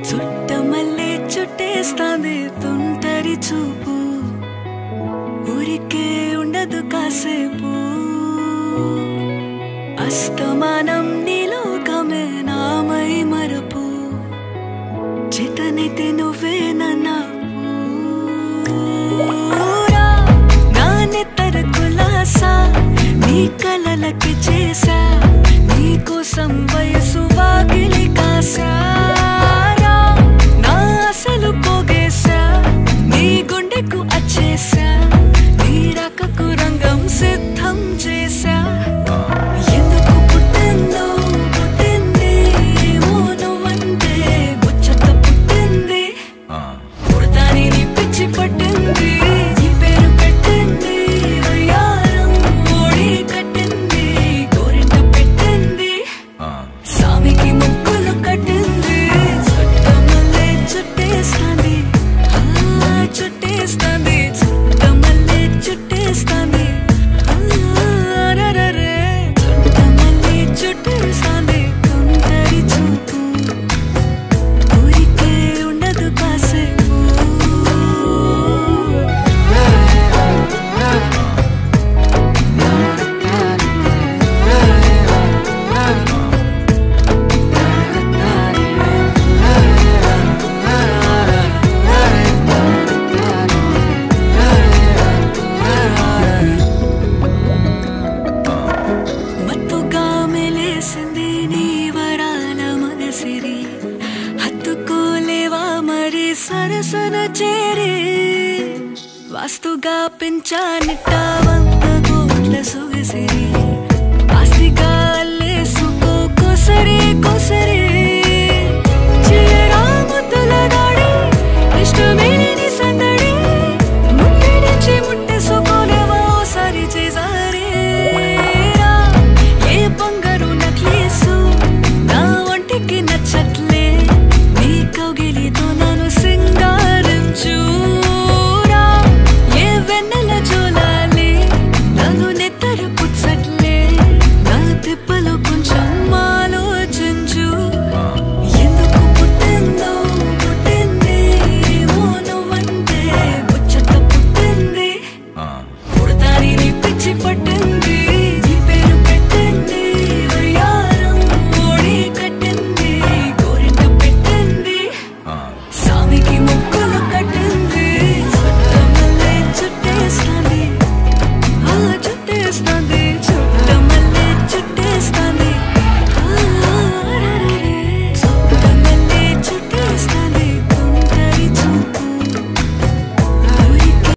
చుట్టమల్లే చుట్టేస్తాంది తుంటరి చూపు ఊరికే ఉండదు కాసేపు అస్తమానం నీలోకమే నామై మరపు చేతనైతే నువ్వే నన్నా నా నెత్తర కులాసా నీ కలలకి చేసా నీ కోసం వయసు వాకిలి కాసా నా అసలు పోగేసా నీ గుండెకు అచ్చేసా నీ రకకు రంగం సిద్ధం చేసా ఎందుకు పుట్టిందో పుట్టింది ఏమో నువ్వంటే ముచ్చట పుట్టింది పుడతాని నీ పిచ్చి పట్టింది నీ పేరు పెట్టింది వయ్యారం ఓడి కట్టింది గోరింట పెట్టింది సామికి ముక్కులు కట్టింది చుట్టమల్లే చుట్టేస్తాంది చుట్టేస్తాంది చుట్టమల్లే చుట్టేస్తాంది అరరరే చుట్టమల్లే చుట్టేస్తాంది తుంటరి చూపు ఊరికే ఉండదు కాసేపు మత్తుగా మెలేసింది నీ వరాల మనసిరి హత్తుకోలేవా మరి సరసన చేరి వాస్తుగా పెంచానిట్ట 100 కోట్ల సొగసిరి ఆస్తిగా అల్లేసుకో కోసరి కోసరి చిరాముతుల దాడి ఇష్టమేని సందడి ముట్టడిచి ముట్టేసుకోలేవా ఓసారి చేసారి ఏ బంగారు నక్లీసు నా ఒంటికి నచ్చట్లే